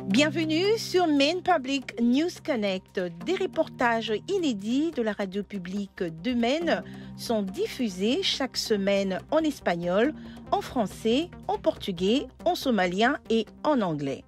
Bienvenue sur Maine Public News Connect. Des reportages inédits de la radio publique de Maine sont diffusés chaque semaine en espagnol, en français, en portugais, en somalien et en anglais.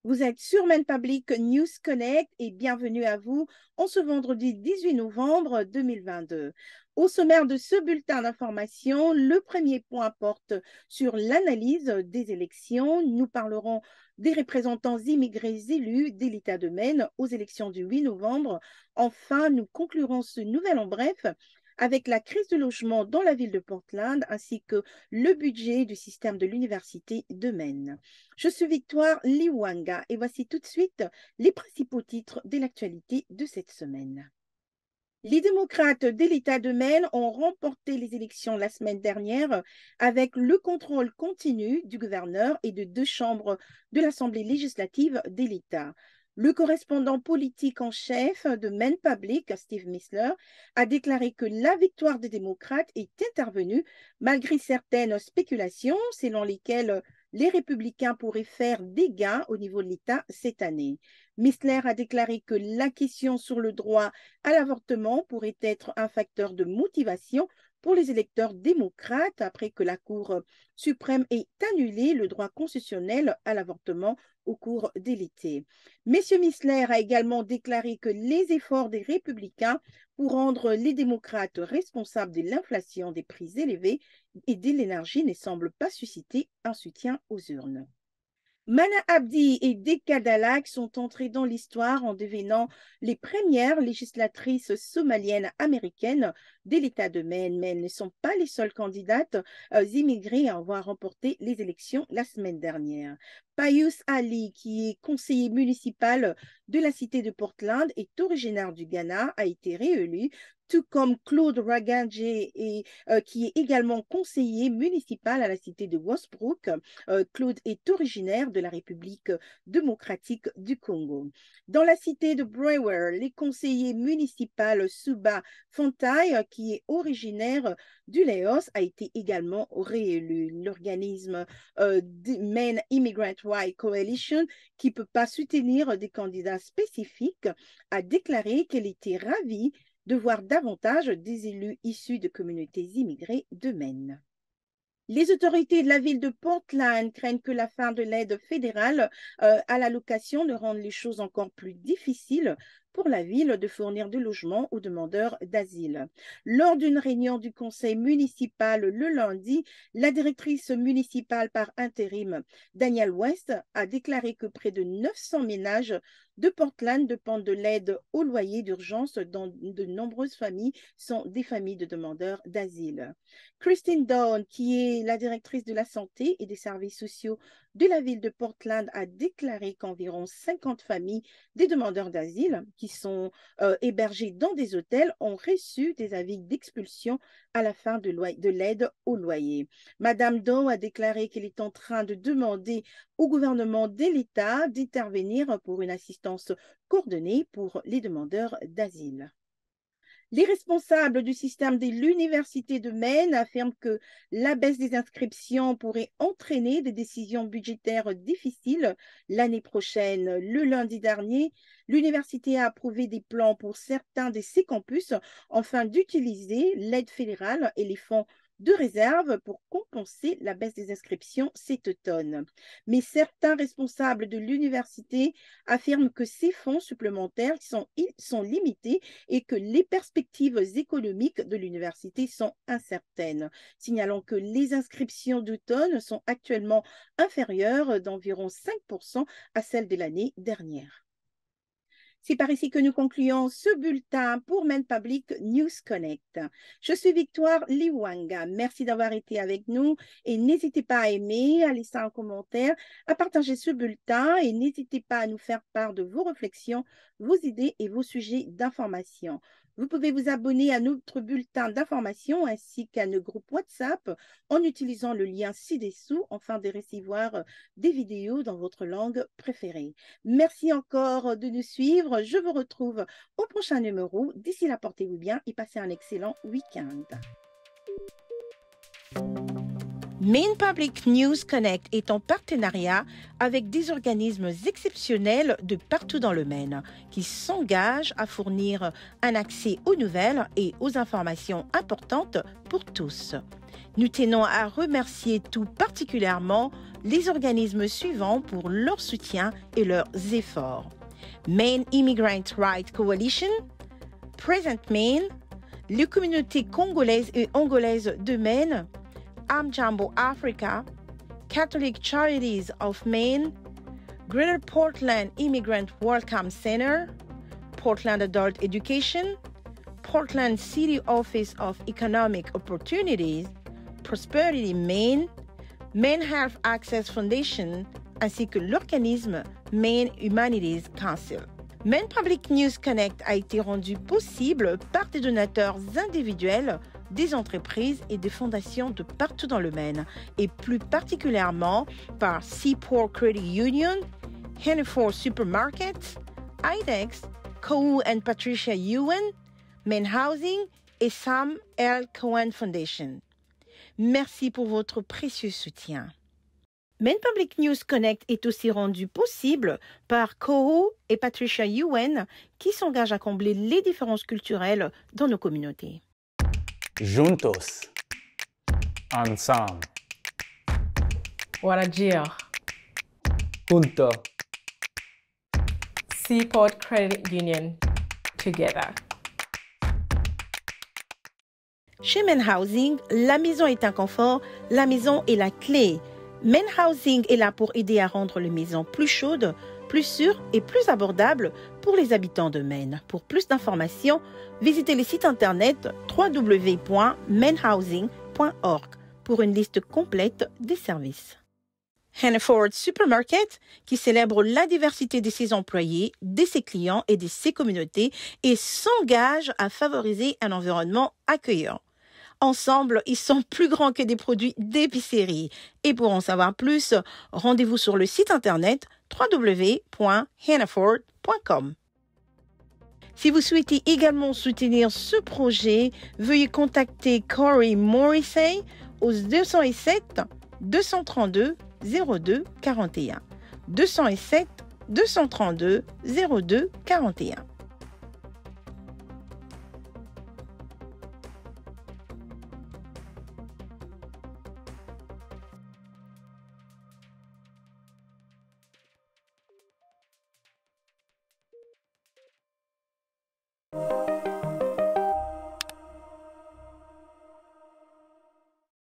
Vous êtes sur Maine Public News Connect et bienvenue à vous en ce vendredi 18 novembre 2022. Au sommaire de ce bulletin d'information, le premier point porte sur l'analyse des élections. Nous parlerons des représentants immigrés élus de l'État de Maine aux élections du 8 novembre. Enfin, nous conclurons ce nouvel en bref avec la crise de logement dans la ville de Portland ainsi que le budget du système de l'Université de Maine. Je suis Victoire Liwanga et voici tout de suite les principaux titres de l'actualité de cette semaine. Les démocrates de l'État de Maine ont remporté les élections la semaine dernière avec le contrôle continu du gouverneur et de 2 chambres de l'Assemblée législative de l'État. Le correspondant politique en chef de Maine Public, Steve Missler, a déclaré que la victoire des démocrates est intervenue malgré certaines spéculations selon lesquelles les républicains pourraient faire des gains au niveau de l'État cette année. Missler a déclaré que la question sur le droit à l'avortement pourrait être un facteur de motivation pour les électeurs démocrates après que la Cour suprême ait annulé le droit constitutionnel à l'avortement au cours de l'été. M. Missler a également déclaré que les efforts des républicains pour rendre les démocrates responsables de l'inflation des prix élevés et de l'énergie ne semblent pas susciter un soutien aux urnes. Mana Abdi et Deka Dalak sont entrées dans l'histoire en devenant les premières législatrices somaliennes américaines de l'État de Maine, mais elles ne sont pas les seules candidates immigrées à avoir remporté les élections la semaine dernière. Payus Ali, qui est conseiller municipal de la cité de Portland, est originaire du Ghana, a été réélu, tout comme Claude Raganje, qui est également conseiller municipal à la cité de Westbrook. Claude est originaire de la République démocratique du Congo. Dans la cité de Brewer, les conseillers municipaux Suba Fontaille, qui est originaire du Laos, a été également réélu. L'organisme Maine Immigrant Right Coalition, qui ne peut pas soutenir des candidats spécifiques, a déclaré qu'elle était ravie de voir davantage des élus issus de communautés immigrées de Maine. Les autorités de la ville de Portland craignent que la fin de l'aide fédérale à la location ne rende les choses encore plus difficiles pour la ville de fournir des logements aux demandeurs d'asile. Lors d'une réunion du conseil municipal le lundi, la directrice municipale par intérim, Danielle West, a déclaré que près de 900 ménages de Portland dépendent de l'aide au loyer d'urgence dont de nombreuses familles sont des familles de demandeurs d'asile. Christine Dawn, qui est la directrice de la santé et des services sociaux de la ville de Portland, a déclaré qu'environ 50 familles des demandeurs d'asile qui sont hébergés dans des hôtels ont reçu des avis d'expulsion à la fin de l'aide au loyer. Madame Doe a déclaré qu'elle est en train de demander au gouvernement de l'État d'intervenir pour une assistance coordonnée pour les demandeurs d'asile. Les responsables du système de l'Université de Maine affirment que la baisse des inscriptions pourrait entraîner des décisions budgétaires difficiles l'année prochaine. Le lundi dernier, l'université a approuvé des plans pour certains de ses campus afin d'utiliser l'aide fédérale et les fonds de réserve pour compenser la baisse des inscriptions cet automne. Mais certains responsables de l'université affirment que ces fonds supplémentaires sont limités et que les perspectives économiques de l'université sont incertaines, signalant que les inscriptions d'automne sont actuellement inférieures d'environ 5% à celles de l'année dernière. C'est par ici que nous concluons ce bulletin pour Maine Public News Connect. Je suis Victoire Liwanga. Merci d'avoir été avec nous et n'hésitez pas à aimer, à laisser un commentaire, à partager ce bulletin et n'hésitez pas à nous faire part de vos réflexions, vos idées et vos sujets d'information. Vous pouvez vous abonner à notre bulletin d'information ainsi qu'à nos groupes WhatsApp en utilisant le lien ci-dessous afin de recevoir des vidéos dans votre langue préférée. Merci encore de nous suivre. Je vous retrouve au prochain numéro. D'ici là, portez-vous bien et passez un excellent week-end. Maine Public News Connect est en partenariat avec des organismes exceptionnels de partout dans le Maine qui s'engagent à fournir un accès aux nouvelles et aux informations importantes pour tous. Nous tenons à remercier tout particulièrement les organismes suivants pour leur soutien et leurs efforts. Maine Immigrant Rights Coalition, Present Maine, les communautés congolaises et angolaises de Maine, Amjambo Africa, Catholic Charities of Maine, Greater Portland Immigrant Welcome Center, Portland Adult Education, Portland City Office of Economic Opportunities, Prosperity Maine, Maine Health Access Foundation, ainsi que l'organisme Maine Humanities Council. Maine Public News Connect a été rendu possible par des donateurs individuels, des entreprises et des fondations de partout dans le Maine, et plus particulièrement par Seaport Credit Union, Hannaford Supermarkets, IDEX, Kohu and Patricia Ewan, Maine Housing et Sam L. Cohen Foundation. Merci pour votre précieux soutien. Maine Public News Connect est aussi rendu possible par Kohu et Patricia Ewan qui s'engagent à combler les différences culturelles dans nos communautés. Juntos. Ensemble. Warajir. Junto. Seaport Credit Union. Together. Chez Maine Housing, la maison est un confort, la maison est la clé. Maine Housing est là pour aider à rendre les maisons plus chaudes, plus sûres et plus abordables pour les habitants de Maine. Pour plus d'informations, visitez le site internet www.mainehousing.org pour une liste complète des services. Hannaford Supermarket, qui célèbre la diversité de ses employés, de ses clients et de ses communautés et s'engage à favoriser un environnement accueillant. Ensemble, ils sont plus grands que des produits d'épicerie. Et pour en savoir plus, rendez-vous sur le site internet www.hannaford.com. Si vous souhaitez également soutenir ce projet, veuillez contacter Corey Morrissey au 207 232 02 41. 207 232 02 41.